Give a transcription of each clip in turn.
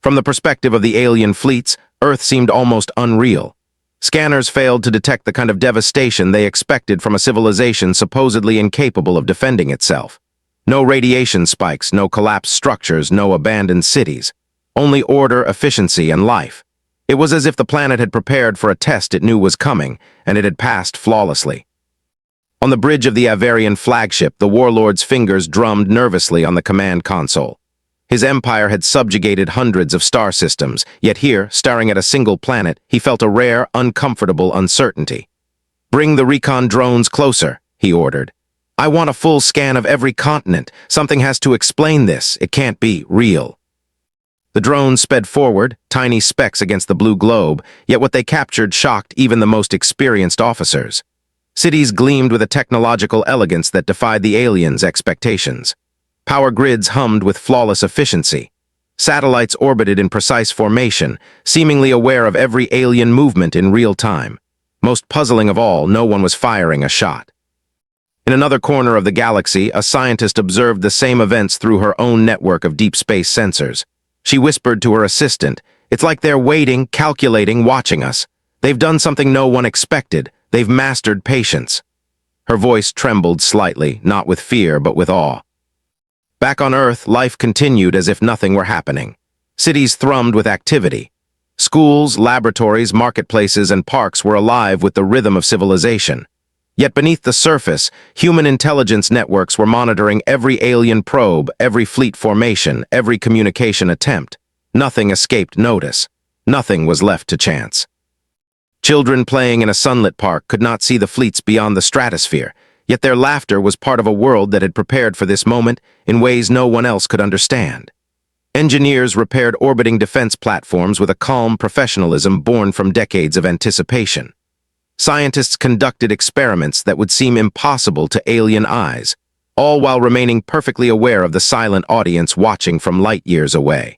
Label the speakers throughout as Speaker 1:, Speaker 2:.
Speaker 1: From the perspective of the alien fleets, Earth seemed almost unreal. Scanners failed to detect the kind of devastation they expected from a civilization supposedly incapable of defending itself. No radiation spikes, no collapsed structures, no abandoned cities. Only order, efficiency, and life. It was as if the planet had prepared for a test it knew was coming, and it had passed flawlessly. On the bridge of the Avarian flagship, the warlord's fingers drummed nervously on the command console. His empire had subjugated hundreds of star systems, yet here, staring at a single planet, he felt a rare, uncomfortable uncertainty. "Bring the recon drones closer," he ordered. "I want a full scan of every continent. Something has to explain this. It can't be real." The drones sped forward, tiny specks against the blue globe, yet what they captured shocked even the most experienced officers. Cities gleamed with a technological elegance that defied the aliens' expectations. Power grids hummed with flawless efficiency. Satellites orbited in precise formation, seemingly aware of every alien movement in real time. Most puzzling of all, no one was firing a shot. In another corner of the galaxy, a scientist observed the same events through her own network of deep space sensors. She whispered to her assistant, "It's like they're waiting, calculating, watching us. They've done something no one expected. They've mastered patience." Her voice trembled slightly, not with fear, but with awe. Back on Earth, life continued as if nothing were happening. Cities thrummed with activity. Schools, laboratories, marketplaces, and parks were alive with the rhythm of civilization. Yet beneath the surface, human intelligence networks were monitoring every alien probe, every fleet formation, every communication attempt. Nothing escaped notice. Nothing was left to chance. Children playing in a sunlit park could not see the fleets beyond the stratosphere, yet their laughter was part of a world that had prepared for this moment in ways no one else could understand. Engineers repaired orbiting defense platforms with a calm professionalism born from decades of anticipation. Scientists conducted experiments that would seem impossible to alien eyes, all while remaining perfectly aware of the silent audience watching from light years away.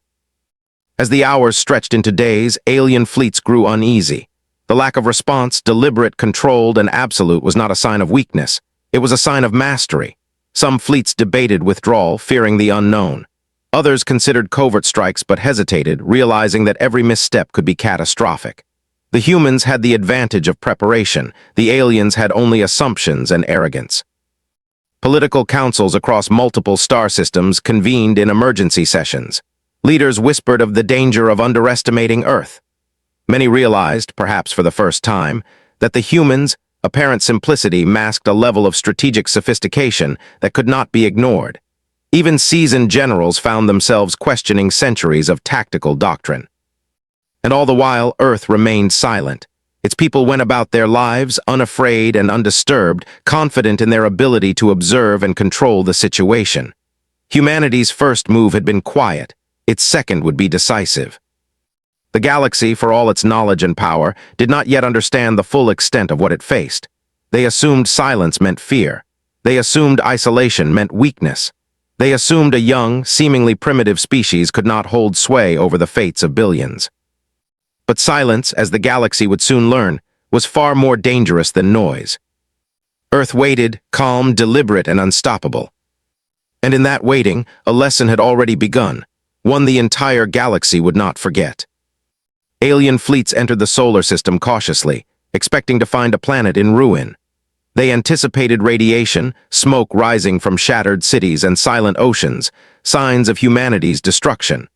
Speaker 1: As the hours stretched into days, alien fleets grew uneasy. The lack of response, deliberate, controlled, and absolute, was not a sign of weakness. It was a sign of mastery. Some fleets debated withdrawal, fearing the unknown. Others considered covert strikes but hesitated, realizing that every misstep could be catastrophic. The humans had the advantage of preparation. The aliens had only assumptions and arrogance. Political councils across multiple star systems convened in emergency sessions. Leaders whispered of the danger of underestimating Earth. Many realized, perhaps for the first time, that the humans' apparent simplicity masked a level of strategic sophistication that could not be ignored. Even seasoned generals found themselves questioning centuries of tactical doctrine. And all the while, Earth remained silent. Its people went about their lives, unafraid and undisturbed, confident in their ability to observe and control the situation. Humanity's first move had been quiet. Its second would be decisive. The galaxy, for all its knowledge and power, did not yet understand the full extent of what it faced. They assumed silence meant fear. They assumed isolation meant weakness. They assumed a young, seemingly primitive species could not hold sway over the fates of billions. But silence, as the galaxy would soon learn, was far more dangerous than noise. Earth waited, calm, deliberate, and unstoppable. And in that waiting, a lesson had already begun, one the entire galaxy would not forget. Alien fleets entered the solar system cautiously, expecting to find a planet in ruin. They anticipated radiation, smoke rising from shattered cities and silent oceans, signs of humanity's destruction.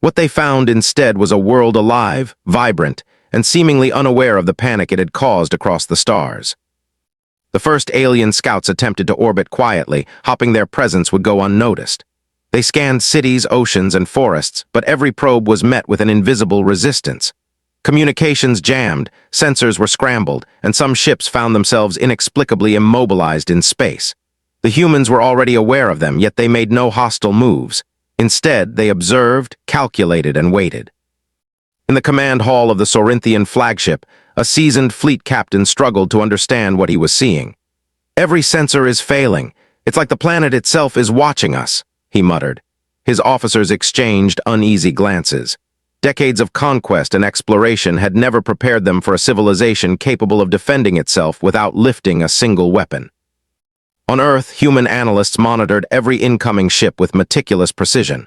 Speaker 1: What they found instead was a world alive, vibrant, and seemingly unaware of the panic it had caused across the stars. The first alien scouts attempted to orbit quietly, hoping their presence would go unnoticed. They scanned cities, oceans, and forests, but every probe was met with an invisible resistance. Communications jammed, sensors were scrambled, and some ships found themselves inexplicably immobilized in space. The humans were already aware of them, yet they made no hostile moves. Instead, they observed, calculated, and waited. In the command hall of the Sorinthian flagship, a seasoned fleet captain struggled to understand what he was seeing. "Every sensor is failing. It's like the planet itself is watching us," he muttered. His officers exchanged uneasy glances. Decades of conquest and exploration had never prepared them for a civilization capable of defending itself without lifting a single weapon. On Earth, human analysts monitored every incoming ship with meticulous precision.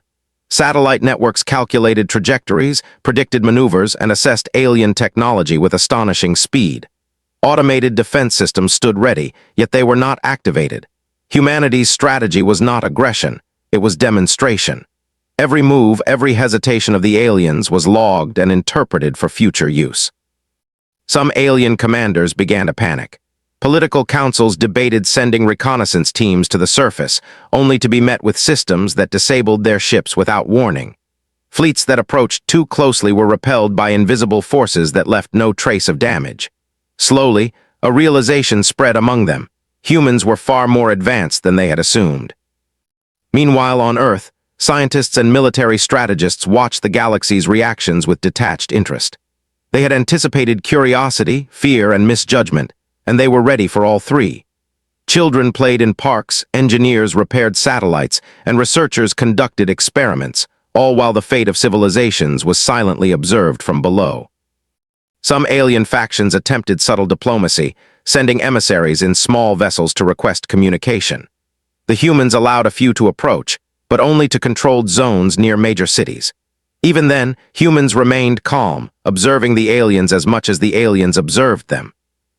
Speaker 1: Satellite networks calculated trajectories, predicted maneuvers, and assessed alien technology with astonishing speed. Automated defense systems stood ready, yet they were not activated. Humanity's strategy was not aggression, it was demonstration. Every move, every hesitation of the aliens was logged and interpreted for future use. Some alien commanders began to panic. Political councils debated sending reconnaissance teams to the surface, only to be met with systems that disabled their ships without warning. Fleets that approached too closely were repelled by invisible forces that left no trace of damage. Slowly, a realization spread among them. Humans were far more advanced than they had assumed. Meanwhile, on Earth, scientists and military strategists watched the galaxy's reactions with detached interest. They had anticipated curiosity, fear, and misjudgment, and they were ready for all three. Children played in parks, engineers repaired satellites, and researchers conducted experiments, all while the fate of civilizations was silently observed from below. Some alien factions attempted subtle diplomacy, sending emissaries in small vessels to request communication. The humans allowed a few to approach, but only to controlled zones near major cities. Even then, humans remained calm, observing the aliens as much as the aliens observed them.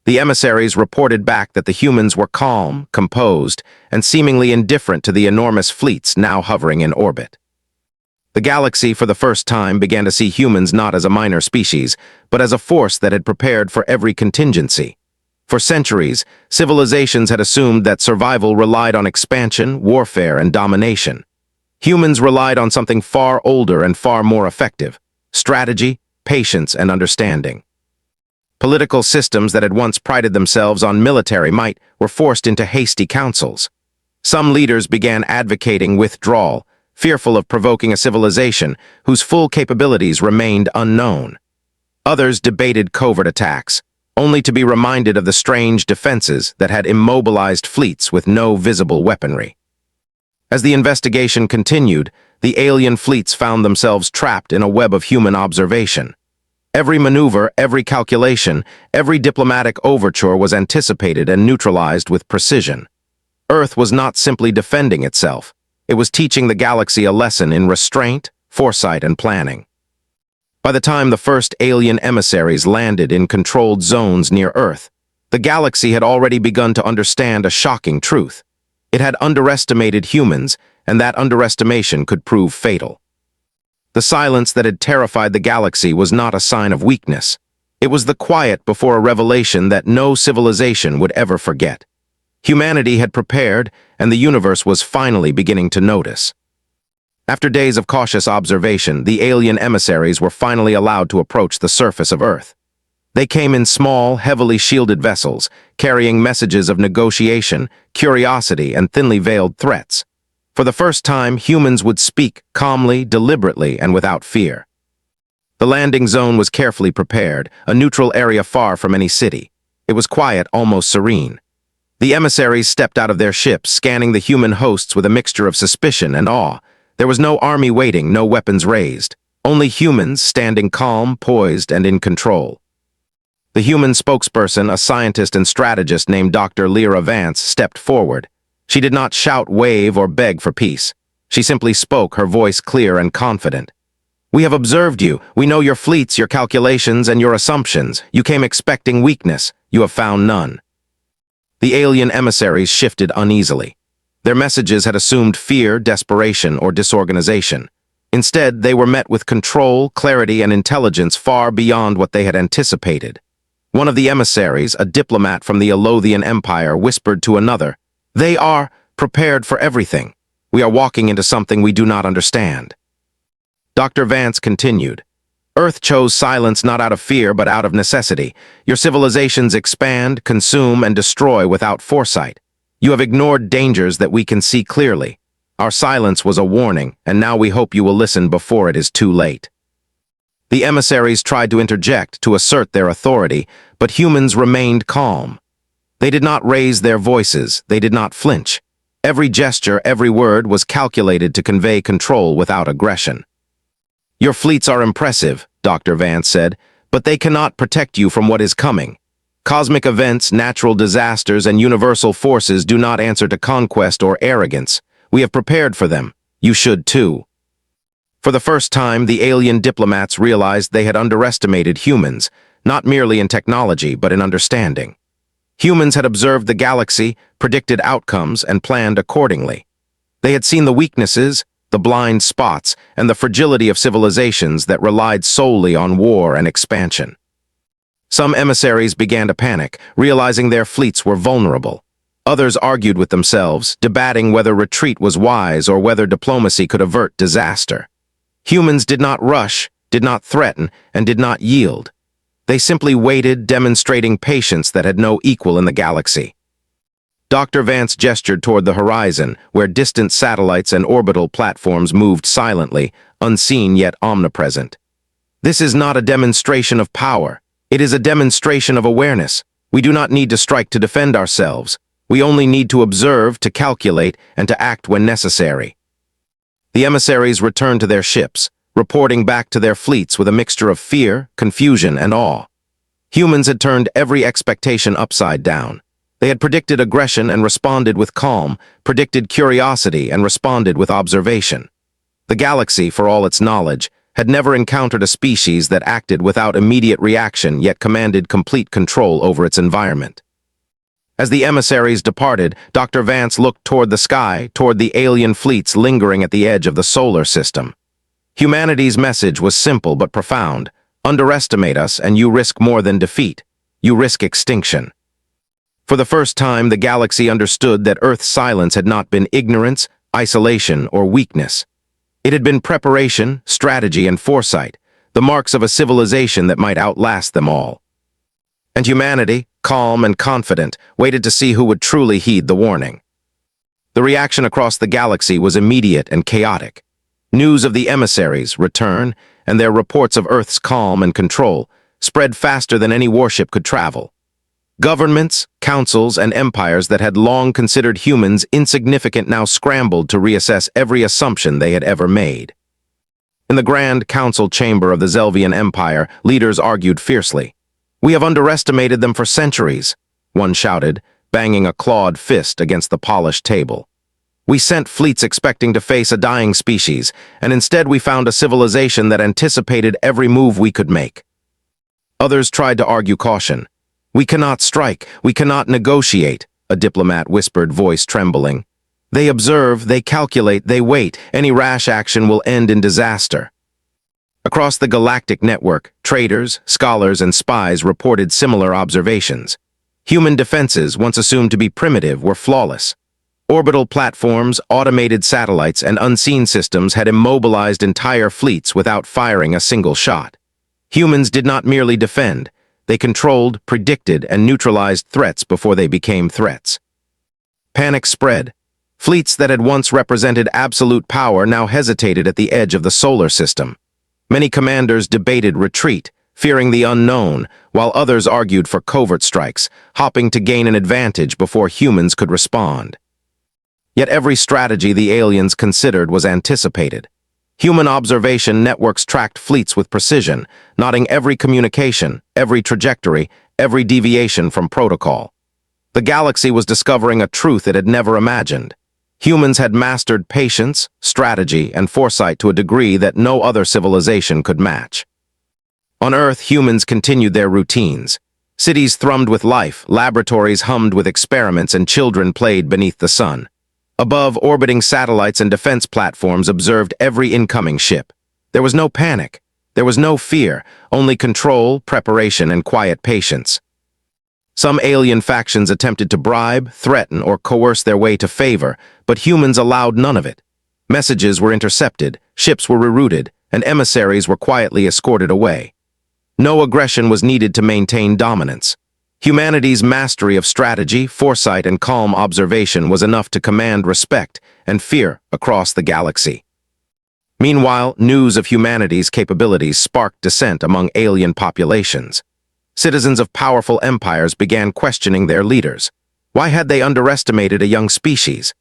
Speaker 1: The emissaries reported back that the humans were calm, composed, and seemingly indifferent to the enormous fleets now hovering in orbit. The galaxy for the first time began to see humans not as a minor species, but as a force that had prepared for every contingency. For centuries, civilizations had assumed that survival relied on expansion, warfare, and domination. Humans relied on something far older and far more effective: strategy, patience, and understanding. Political systems that had once prided themselves on military might were forced into hasty councils. Some leaders began advocating withdrawal, fearful of provoking a civilization whose full capabilities remained unknown. Others debated covert attacks, only to be reminded of the strange defenses that had immobilized fleets with no visible weaponry. As the investigation continued, the alien fleets found themselves trapped in a web of human observation. Every maneuver, every calculation, every diplomatic overture was anticipated and neutralized with precision. Earth was not simply defending itself. It was teaching the galaxy a lesson in restraint, foresight, and planning. By the time the first alien emissaries landed in controlled zones near Earth, the galaxy had already begun to understand a shocking truth. It had underestimated humans, and that underestimation could prove fatal. The silence that had terrified the galaxy was not a sign of weakness. It was the quiet before a revelation that no civilization would ever forget. Humanity had prepared, and the universe was finally beginning to notice. After days of cautious observation, the alien emissaries were finally allowed to approach the surface of Earth. They came in small, heavily shielded vessels, carrying messages of negotiation, curiosity, and thinly veiled threats. For the first time, humans would speak calmly, deliberately, and without fear. The landing zone was carefully prepared, a neutral area far from any city. It was quiet, almost serene. The emissaries stepped out of their ships, scanning the human hosts with a mixture of suspicion and awe. There was no army waiting, no weapons raised. Only humans standing calm, poised, and in control. The human spokesperson, a scientist and strategist named Dr. Lyra Vance, stepped forward. She did not shout, wave, or beg for peace. She simply spoke, her voice clear and confident. "We have observed you. We know your fleets, your calculations, and your assumptions. You came expecting weakness. You have found none." The alien emissaries shifted uneasily. Their messages had assumed fear, desperation, or disorganization. Instead, they were met with control, clarity, and intelligence far beyond what they had anticipated. One of the emissaries, a diplomat from the Elothian Empire, whispered to another, "They are prepared for everything. We are walking into something we do not understand." Dr. Vance continued, "Earth chose silence not out of fear but out of necessity. Your civilizations expand, consume, and destroy without foresight. You have ignored dangers that we can see clearly. Our silence was a warning, and now we hope you will listen before it is too late." The emissaries tried to interject, to assert their authority, but humans remained calm. They did not raise their voices, they did not flinch. Every gesture, every word was calculated to convey control without aggression. "Your fleets are impressive," Dr. Vance said, "but they cannot protect you from what is coming. Cosmic events, natural disasters, and universal forces do not answer to conquest or arrogance. We have prepared for them. You should too." For the first time, the alien diplomats realized they had underestimated humans, not merely in technology, but in understanding. Humans had observed the galaxy, predicted outcomes, and planned accordingly. They had seen the weaknesses, the blind spots, and the fragility of civilizations that relied solely on war and expansion. Some emissaries began to panic, realizing their fleets were vulnerable. Others argued with themselves, debating whether retreat was wise or whether diplomacy could avert disaster. Humans did not rush, did not threaten, and did not yield. They simply waited, demonstrating patience that had no equal in the galaxy. Dr. Vance gestured toward the horizon, where distant satellites and orbital platforms moved silently, unseen yet omnipresent. This is not a demonstration of power. It is a demonstration of awareness. We do not need to strike to defend ourselves. We only need to observe, to calculate, and to act when necessary. The emissaries returned to their ships, reporting back to their fleets with a mixture of fear, confusion, and awe. Humans had turned every expectation upside down. They had predicted aggression and responded with calm, predicted curiosity and responded with observation. The galaxy, for all its knowledge, had never encountered a species that acted without immediate reaction yet commanded complete control over its environment. As the emissaries departed, Dr. Vance looked toward the sky, toward the alien fleets lingering at the edge of the solar system. Humanity's message was simple but profound. Underestimate us and you risk more than defeat. You risk extinction. For the first time, the galaxy understood that Earth's silence had not been ignorance, isolation, or weakness. It had been preparation, strategy, and foresight, the marks of a civilization that might outlast them all. And humanity, calm and confident, waited to see who would truly heed the warning. The reaction across the galaxy was immediate and chaotic. News of the emissaries' return and their reports of Earth's calm and control spread faster than any warship could travel. Governments, councils, and empires that had long considered humans insignificant now scrambled to reassess every assumption they had ever made. In the Grand Council chamber of the Zelvian Empire, leaders argued fiercely. "We have underestimated them for centuries," one shouted, banging a clawed fist against the polished table. "We sent fleets expecting to face a dying species, and instead we found a civilization that anticipated every move we could make." Others tried to argue caution. "We cannot strike, we cannot negotiate," a diplomat whispered, voice trembling. "They observe, they calculate, they wait. Any rash action will end in disaster." Across the Galactic network, traders, scholars, and spies reported similar observations. Human defenses, once assumed to be primitive, were flawless. Orbital platforms, automated satellites, and unseen systems had immobilized entire fleets without firing a single shot. Humans did not merely defend. They controlled, predicted, and neutralized threats before they became threats. Panic spread. Fleets that had once represented absolute power now hesitated at the edge of the solar system. Many commanders debated retreat, fearing the unknown, while others argued for covert strikes, hoping to gain an advantage before humans could respond. Yet every strategy the aliens considered was anticipated. Human observation networks tracked fleets with precision, noting every communication, every trajectory, every deviation from protocol. The galaxy was discovering a truth it had never imagined. Humans had mastered patience, strategy, and foresight to a degree that no other civilization could match. On Earth, humans continued their routines. Cities thrummed with life, laboratories hummed with experiments, and children played beneath the sun. Above, orbiting satellites and defense platforms observed every incoming ship. There was no panic. There was no fear, only control, preparation, and quiet patience. Some alien factions attempted to bribe, threaten, or coerce their way to favor, but humans allowed none of it. Messages were intercepted, ships were rerouted, and emissaries were quietly escorted away. No aggression was needed to maintain dominance. Humanity's mastery of strategy, foresight, and calm observation was enough to command respect and fear across the galaxy. Meanwhile, news of humanity's capabilities sparked dissent among alien populations. Citizens of powerful empires began questioning their leaders. Why had they underestimated a young species?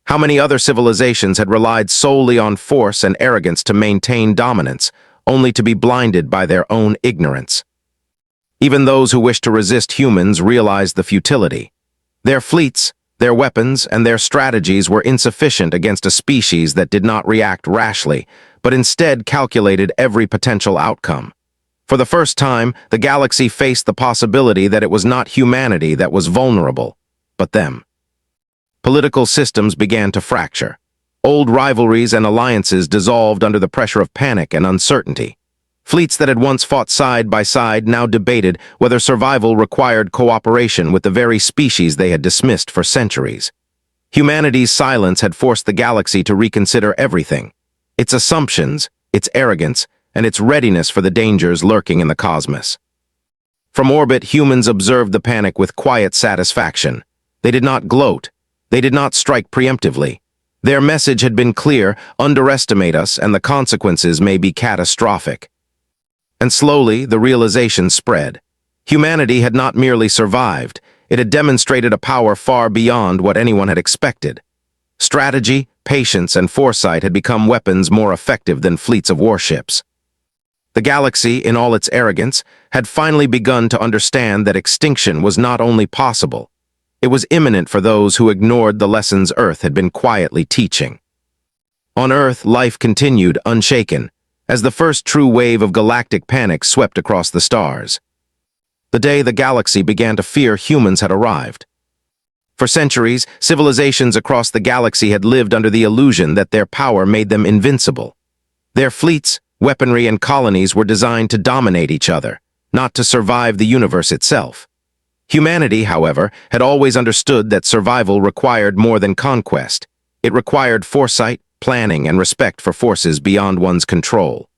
Speaker 1: How many other civilizations had relied solely on force and arrogance to maintain dominance, only to be blinded by their own ignorance? Even those who wished to resist humans realized the futility. Their fleets, their weapons, and their strategies were insufficient against a species that did not react rashly, but instead calculated every potential outcome. For the first time, the galaxy faced the possibility that it was not humanity that was vulnerable, but them. Political systems began to fracture. Old rivalries and alliances dissolved under the pressure of panic and uncertainty. Fleets that had once fought side by side now debated whether survival required cooperation with the very species they had dismissed for centuries. Humanity's silence had forced the galaxy to reconsider everything: its assumptions, its arrogance, and its readiness for the dangers lurking in the cosmos. From orbit, humans observed the panic with quiet satisfaction. They did not gloat. They did not strike preemptively. Their message had been clear: underestimate us, and the consequences may be catastrophic. And slowly, the realization spread. Humanity had not merely survived, it had demonstrated a power far beyond what anyone had expected. Strategy, patience, and foresight had become weapons more effective than fleets of warships. The galaxy, in all its arrogance, had finally begun to understand that extinction was not only possible, it was imminent for those who ignored the lessons Earth had been quietly teaching. On Earth, life continued unshaken, as the first true wave of galactic panic swept across the stars. The day the galaxy began to fear humans had arrived. For centuries, civilizations across the galaxy had lived under the illusion that their power made them invincible. Their fleets, weaponry, and colonies were designed to dominate each other, not to survive the universe itself. Humanity, however, had always understood that survival required more than conquest. It required foresight, planning, and respect for forces beyond one's control.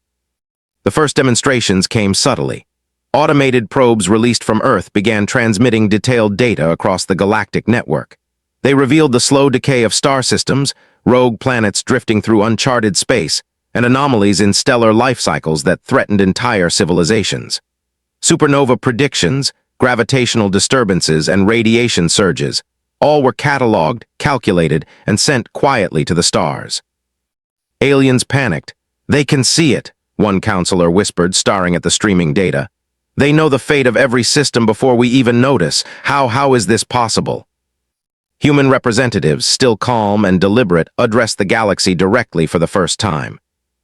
Speaker 1: The first demonstrations came subtly. Automated probes released from Earth began transmitting detailed data across the galactic network. They revealed the slow decay of star systems, rogue planets drifting through uncharted space, and anomalies in stellar life cycles that threatened entire civilizations. Supernova predictions, gravitational disturbances, and radiation surges, all were cataloged, calculated, and sent quietly to the stars. Aliens panicked. "They can see it," one counselor whispered, staring at the streaming data. "They know the fate of every system before we even notice. How is this possible?" Human representatives, still calm and deliberate, addressed the galaxy directly for the first time.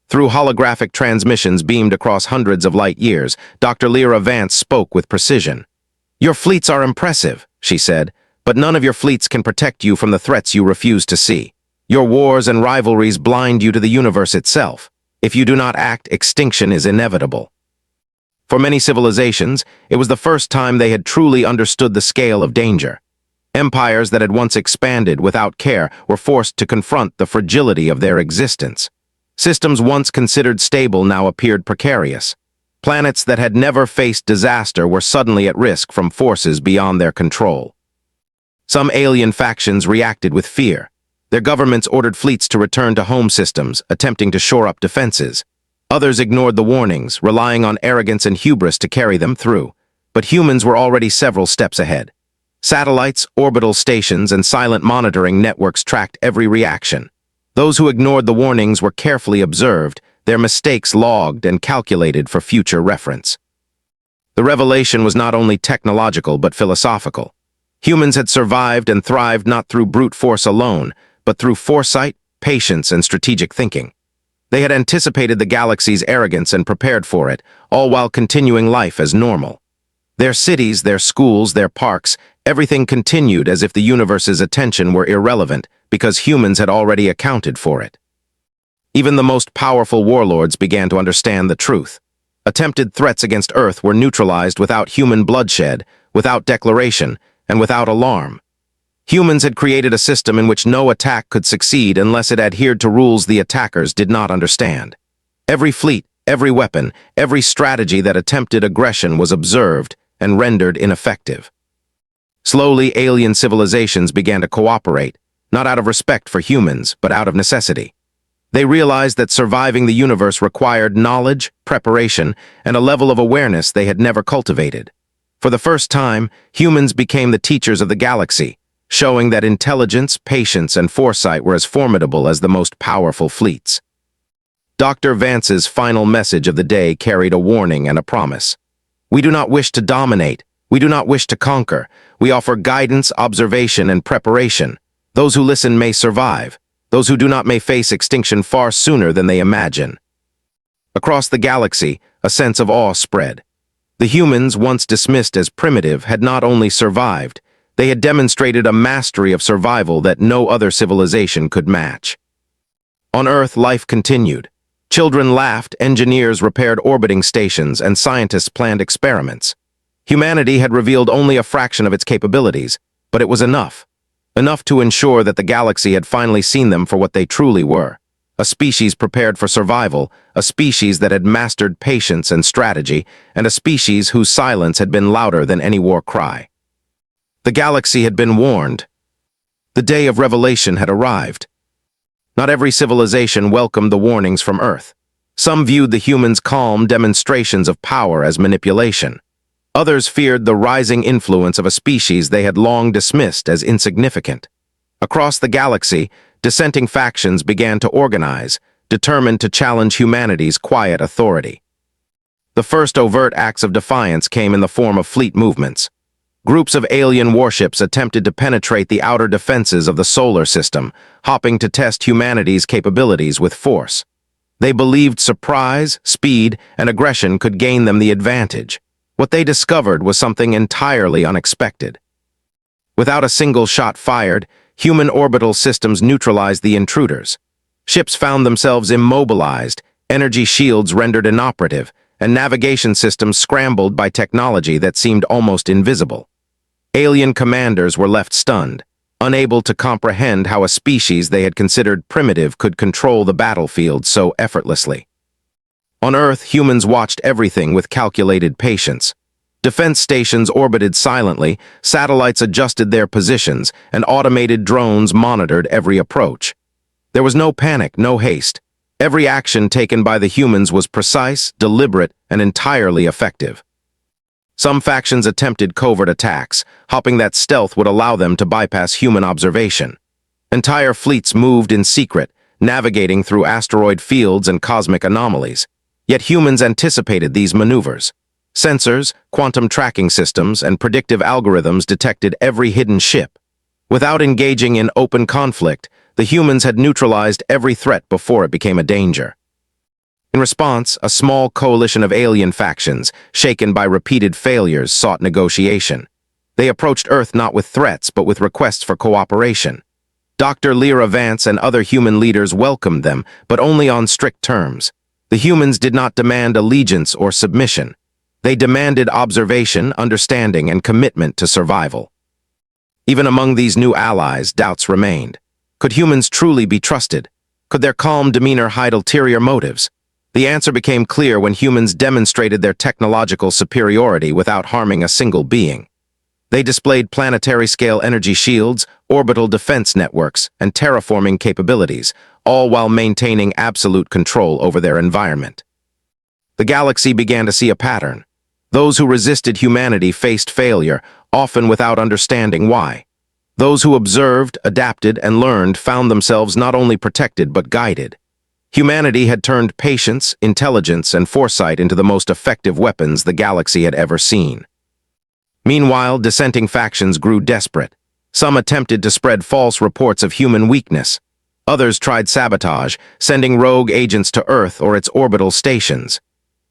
Speaker 1: Through holographic transmissions beamed across hundreds of light years, Dr. Lyra Vance spoke with precision. "Your fleets are impressive," she said, "but none of your fleets can protect you from the threats you refuse to see. Your wars and rivalries blind you to the universe itself. If you do not act, extinction is inevitable." For many civilizations, it was the first time they had truly understood the scale of danger. Empires that had once expanded without care were forced to confront the fragility of their existence. Systems once considered stable now appeared precarious. Planets that had never faced disaster were suddenly at risk from forces beyond their control. Some alien factions reacted with fear. Their governments ordered fleets to return to home systems, attempting to shore up defenses. Others ignored the warnings, relying on arrogance and hubris to carry them through. But humans were already several steps ahead. Satellites, orbital stations, and silent monitoring networks tracked every reaction. Those who ignored the warnings were carefully observed, their mistakes logged and calculated for future reference. The revelation was not only technological but philosophical. Humans had survived and thrived not through brute force alone, but through foresight, patience, and strategic thinking. They had anticipated the galaxy's arrogance and prepared for it, all while continuing life as normal. Their cities, their schools, their parks, everything continued as if the universe's attention were irrelevant because humans had already accounted for it. Even the most powerful warlords began to understand the truth. Attempted threats against Earth were neutralized without human bloodshed, without declaration, and without alarm. Humans had created a system in which no attack could succeed unless it adhered to rules the attackers did not understand. Every fleet, every weapon, every strategy that attempted aggression was observed and rendered ineffective. Slowly, alien civilizations began to cooperate, not out of respect for humans, but out of necessity. They realized that surviving the universe required knowledge, preparation, and a level of awareness they had never cultivated. For the first time, humans became the teachers of the galaxy, showing that intelligence, patience, and foresight were as formidable as the most powerful fleets. Dr. Vance's final message of the day carried a warning and a promise. "We do not wish to dominate. We do not wish to conquer. We offer guidance, observation, and preparation. Those who listen may survive. Those who do not may face extinction far sooner than they imagine." Across the galaxy, a sense of awe spread. The humans, once dismissed as primitive, had not only survived, they had demonstrated a mastery of survival that no other civilization could match. On Earth, life continued. Children laughed, engineers repaired orbiting stations, and scientists planned experiments. Humanity had revealed only a fraction of its capabilities, but it was enough. Enough to ensure that the galaxy had finally seen them for what they truly were. A species prepared for survival, a species that had mastered patience and strategy, and a species whose silence had been louder than any war cry. The galaxy had been warned. The day of revelation had arrived. Not every civilization welcomed the warnings from Earth. Some viewed the humans' calm demonstrations of power as manipulation. Others feared the rising influence of a species they had long dismissed as insignificant. Across the galaxy, dissenting factions began to organize, determined to challenge humanity's quiet authority. The first overt acts of defiance came in the form of fleet movements. Groups of alien warships attempted to penetrate the outer defenses of the solar system, hoping to test humanity's capabilities with force. They believed surprise, speed, and aggression could gain them the advantage. What they discovered was something entirely unexpected. Without a single shot fired, human orbital systems neutralized the intruders. Ships found themselves immobilized, energy shields rendered inoperative, and navigation systems scrambled by technology that seemed almost invisible. Alien commanders were left stunned, unable to comprehend how a species they had considered primitive could control the battlefield so effortlessly. On Earth, humans watched everything with calculated patience. Defense stations orbited silently, satellites adjusted their positions, and automated drones monitored every approach. There was no panic, no haste. Every action taken by the humans was precise, deliberate, and entirely effective. Some factions attempted covert attacks, hoping that stealth would allow them to bypass human observation. Entire fleets moved in secret, navigating through asteroid fields and cosmic anomalies. Yet humans anticipated these maneuvers. Sensors, quantum tracking systems, and predictive algorithms detected every hidden ship. Without engaging in open conflict, the humans had neutralized every threat before it became a danger. In response, a small coalition of alien factions, shaken by repeated failures, sought negotiation. They approached Earth not with threats, but with requests for cooperation. Dr. Lyra Vance and other human leaders welcomed them, but only on strict terms. The humans did not demand allegiance or submission. They demanded observation, understanding, and commitment to survival. Even among these new allies, doubts remained. Could humans truly be trusted? Could their calm demeanor hide ulterior motives? The answer became clear when humans demonstrated their technological superiority without harming a single being. They displayed planetary-scale energy shields, orbital defense networks, and terraforming capabilities, all while maintaining absolute control over their environment. The galaxy began to see a pattern. Those who resisted humanity faced failure, often without understanding why. Those who observed, adapted, and learned found themselves not only protected but guided. Humanity had turned patience, intelligence, and foresight into the most effective weapons the galaxy had ever seen. Meanwhile, dissenting factions grew desperate. Some attempted to spread false reports of human weakness. Others tried sabotage, sending rogue agents to Earth or its orbital stations.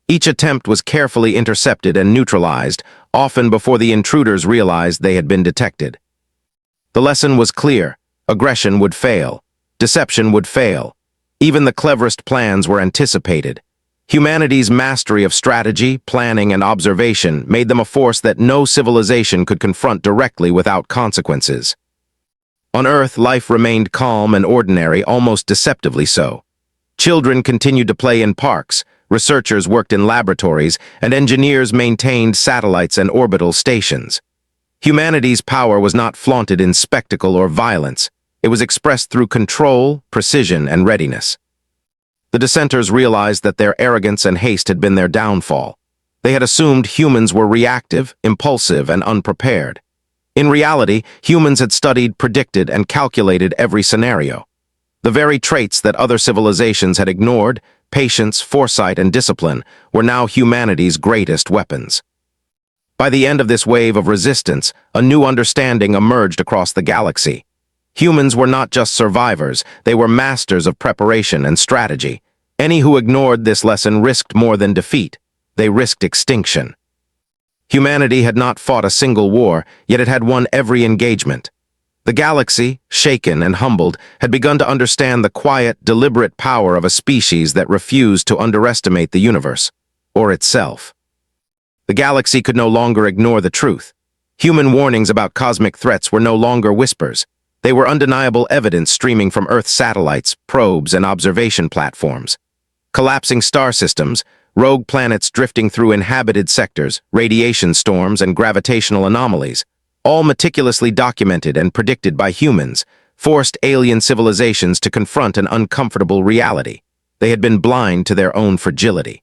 Speaker 1: Each attempt was carefully intercepted and neutralized, often before the intruders realized they had been detected. The lesson was clear: aggression would fail, deception would fail. Even the cleverest plans were anticipated. Humanity's mastery of strategy, planning, and observation made them a force that no civilization could confront directly without consequences. On Earth, life remained calm and ordinary, almost deceptively so. Children continued to play in parks, researchers worked in laboratories, and engineers maintained satellites and orbital stations. Humanity's power was not flaunted in spectacle or violence. It was expressed through control, precision, and readiness. The dissenters realized that their arrogance and haste had been their downfall. They had assumed humans were reactive, impulsive, and unprepared. In reality, humans had studied, predicted, and calculated every scenario. The very traits that other civilizations had ignored, patience, foresight, and discipline, were now humanity's greatest weapons. By the end of this wave of resistance, a new understanding emerged across the galaxy. Humans were not just survivors, they were masters of preparation and strategy. Any who ignored this lesson risked more than defeat. They risked extinction. Humanity had not fought a single war, yet it had won every engagement. The galaxy, shaken and humbled, had begun to understand the quiet, deliberate power of a species that refused to underestimate the universe, or itself. The galaxy could no longer ignore the truth. Human warnings about cosmic threats were no longer whispers. They were undeniable evidence streaming from Earth's satellites, probes, and observation platforms. Collapsing star systems, rogue planets drifting through inhabited sectors, radiation storms, and gravitational anomalies, all meticulously documented and predicted by humans, forced alien civilizations to confront an uncomfortable reality. They had been blind to their own fragility.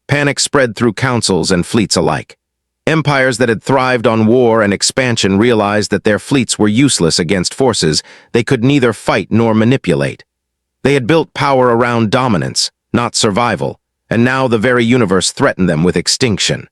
Speaker 1: Panic spread through councils and fleets alike. Empires that had thrived on war and expansion realized that their fleets were useless against forces they could neither fight nor manipulate. They had built power around dominance, not survival, and now the very universe threatened them with extinction.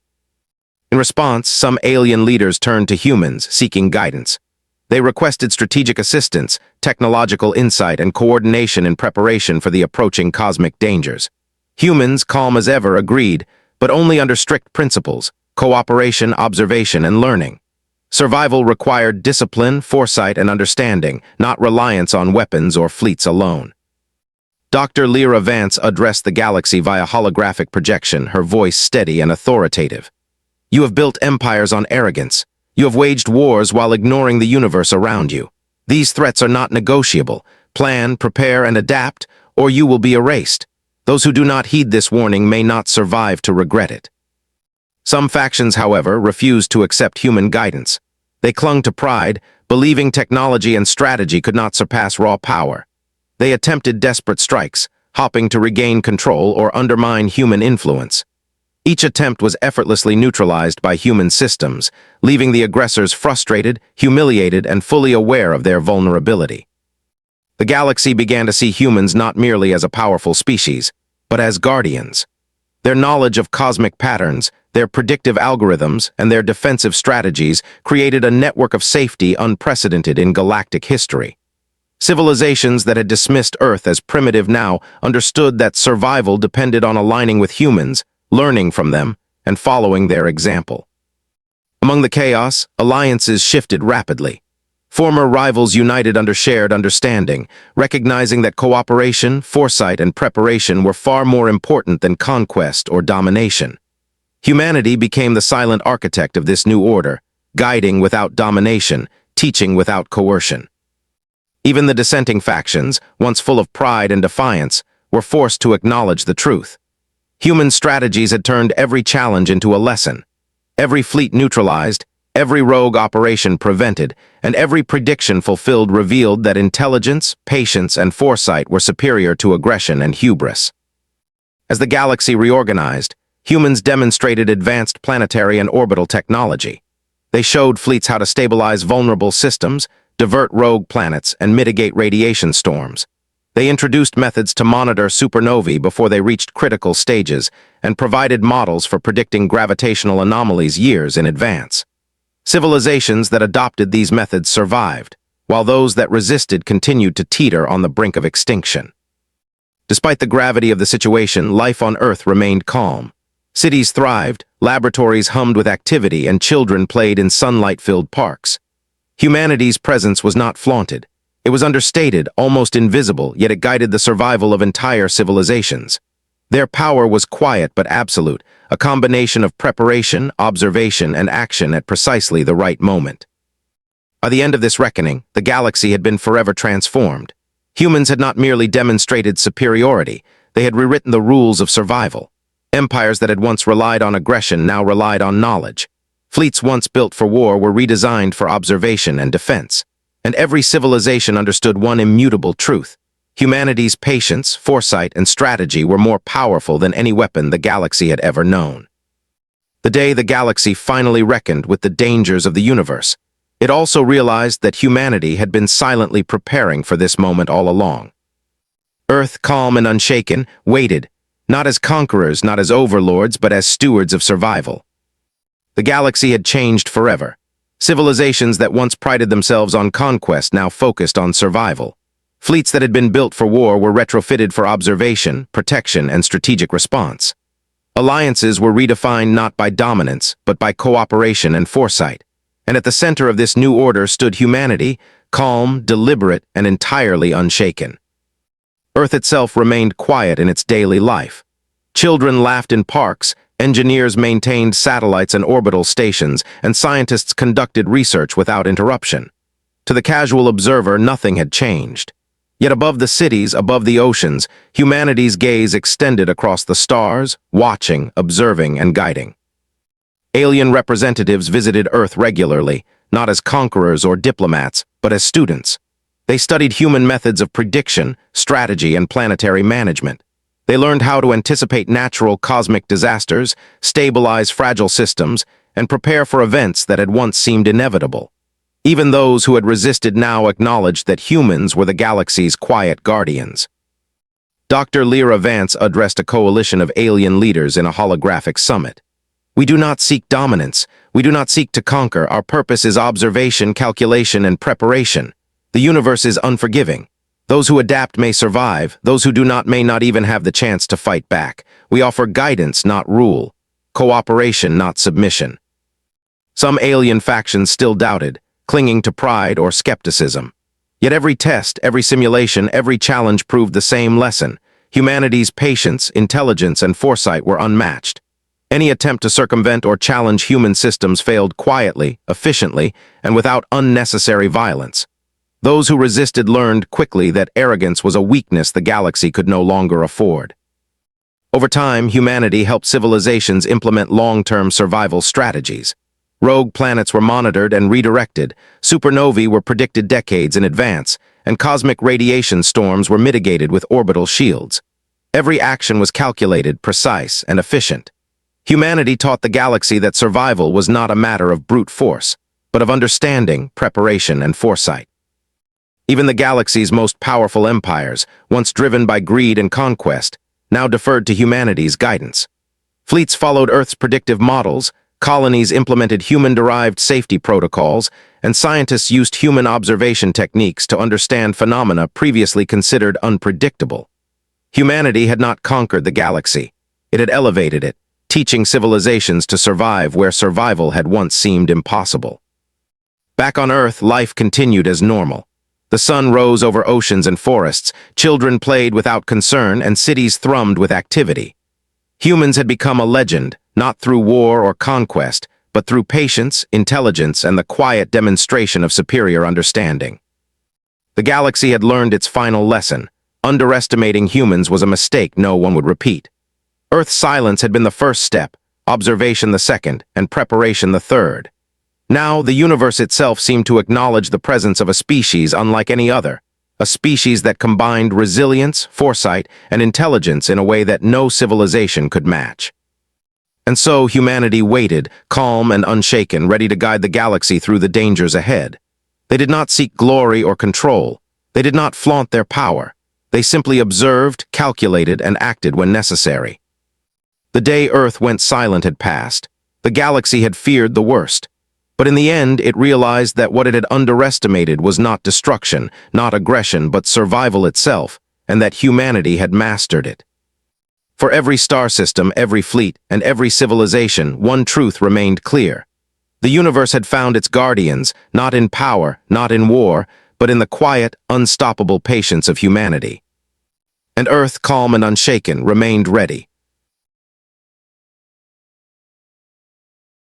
Speaker 1: In response, some alien leaders turned to humans, seeking guidance. They requested strategic assistance, technological insight, and coordination in preparation for the approaching cosmic dangers. Humans, calm as ever, agreed, but only under strict principles: cooperation, observation, and learning. Survival required discipline, foresight, and understanding, not reliance on weapons or fleets alone. Dr. Lyra Vance addressed the galaxy via holographic projection, her voice steady and authoritative. You have built empires on arrogance. You have waged wars while ignoring the universe around you. These threats are not negotiable. Plan, prepare, and adapt, or you will be erased. Those who do not heed this warning may not survive to regret it. Some factions, however, refused to accept human guidance. They clung to pride, believing technology and strategy could not surpass raw power. They attempted desperate strikes, hoping to regain control or undermine human influence. Each attempt was effortlessly neutralized by human systems, leaving the aggressors frustrated, humiliated, and fully aware of their vulnerability. The galaxy began to see humans not merely as a powerful species, but as guardians. Their knowledge of cosmic patterns, their predictive algorithms, and their defensive strategies created a network of safety unprecedented in galactic history. Civilizations that had dismissed Earth as primitive now understood that survival depended on aligning with humans, learning from them, and following their example. Among the chaos, alliances shifted rapidly. Former rivals united under shared understanding, recognizing that cooperation, foresight, and preparation were far more important than conquest or domination. Humanity became the silent architect of this new order, guiding without domination, teaching without coercion. Even the dissenting factions, once full of pride and defiance, were forced to acknowledge the truth. Human strategies had turned every challenge into a lesson. Every fleet neutralized, every rogue operation prevented, and every prediction fulfilled revealed that intelligence, patience, and foresight were superior to aggression and hubris. As the galaxy reorganized, humans demonstrated advanced planetary and orbital technology. They showed fleets how to stabilize vulnerable systems, divert rogue planets, and mitigate radiation storms. They introduced methods to monitor supernovae before they reached critical stages and provided models for predicting gravitational anomalies years in advance. Civilizations that adopted these methods survived, while those that resisted continued to teeter on the brink of extinction. Despite the gravity of the situation, life on Earth remained calm. Cities thrived, laboratories hummed with activity, and children played in sunlight-filled parks. Humanity's presence was not flaunted. It was understated, almost invisible, yet it guided the survival of entire civilizations. Their power was quiet but absolute, a combination of preparation, observation, and action at precisely the right moment. By the end of this reckoning, the galaxy had been forever transformed. Humans had not merely demonstrated superiority, they had rewritten the rules of survival. Empires that had once relied on aggression now relied on knowledge. Fleets once built for war were redesigned for observation and defense. And every civilization understood one immutable truth: humanity's patience, foresight, and strategy were more powerful than any weapon the galaxy had ever known. The day the galaxy finally reckoned with the dangers of the universe, it also realized that humanity had been silently preparing for this moment all along. Earth, calm and unshaken, waited, not as conquerors, not as overlords, but as stewards of survival. The galaxy had changed forever. Civilizations that once prided themselves on conquest now focused on survival. Fleets that had been built for war were retrofitted for observation, protection, and strategic response. Alliances were redefined not by dominance, but by cooperation and foresight. And at the center of this new order stood humanity, calm, deliberate, and entirely unshaken. Earth itself remained quiet in its daily life. Children laughed in parks, engineers maintained satellites and orbital stations, and scientists conducted research without interruption. To the casual observer, nothing had changed. Yet above the cities, above the oceans, humanity's gaze extended across the stars, watching, observing, and guiding. Alien representatives visited Earth regularly, not as conquerors or diplomats, but as students. They studied human methods of prediction, strategy, and planetary management. They learned how to anticipate natural cosmic disasters, stabilize fragile systems, and prepare for events that had once seemed inevitable. Even those who had resisted now acknowledged that humans were the galaxy's quiet guardians. Dr. Lyra Vance addressed a coalition of alien leaders in a holographic summit. "We do not seek dominance. We do not seek to conquer. Our purpose is observation, calculation, and preparation. The universe is unforgiving. Those who adapt may survive. Those who do not may not even have the chance to fight back. We offer guidance, not rule. Cooperation, not submission." Some alien factions still doubted, clinging to pride or skepticism. Yet every test, every simulation, every challenge proved the same lesson. Humanity's patience, intelligence, and foresight were unmatched. Any attempt to circumvent or challenge human systems failed quietly, efficiently, and without unnecessary violence. Those who resisted learned quickly that arrogance was a weakness the galaxy could no longer afford. Over time, humanity helped civilizations implement long-term survival strategies. Rogue planets were monitored and redirected, supernovae were predicted decades in advance, and cosmic radiation storms were mitigated with orbital shields. Every action was calculated, precise, and efficient. Humanity taught the galaxy that survival was not a matter of brute force, but of understanding, preparation, and foresight. Even the galaxy's most powerful empires, once driven by greed and conquest, now deferred to humanity's guidance. Fleets followed Earth's predictive models, colonies implemented human-derived safety protocols, and scientists used human observation techniques to understand phenomena previously considered unpredictable. Humanity had not conquered the galaxy. It had elevated it, teaching civilizations to survive where survival had once seemed impossible. Back on Earth, life continued as normal. The sun rose over oceans and forests, children played without concern, and cities thrummed with activity. Humans had become a legend, not through war or conquest, but through patience, intelligence, and the quiet demonstration of superior understanding. The galaxy had learned its final lesson. Underestimating humans was a mistake no one would repeat. Earth's silence had been the first step, observation the second, and preparation the third. Now, the universe itself seemed to acknowledge the presence of a species unlike any other, a species that combined resilience, foresight, and intelligence in a way that no civilization could match. And so humanity waited, calm and unshaken, ready to guide the galaxy through the dangers ahead. They did not seek glory or control. They did not flaunt their power. They simply observed, calculated, and acted when necessary. The day Earth went silent had passed. The galaxy had feared the worst. But in the end, it realized that what it had underestimated was not destruction, not aggression, but survival itself, and that humanity had mastered it. For every star system, every fleet, and every civilization, one truth remained clear. The universe had found its guardians, not in power, not in war, but in the quiet, unstoppable patience of humanity. And Earth, calm and unshaken, remained ready,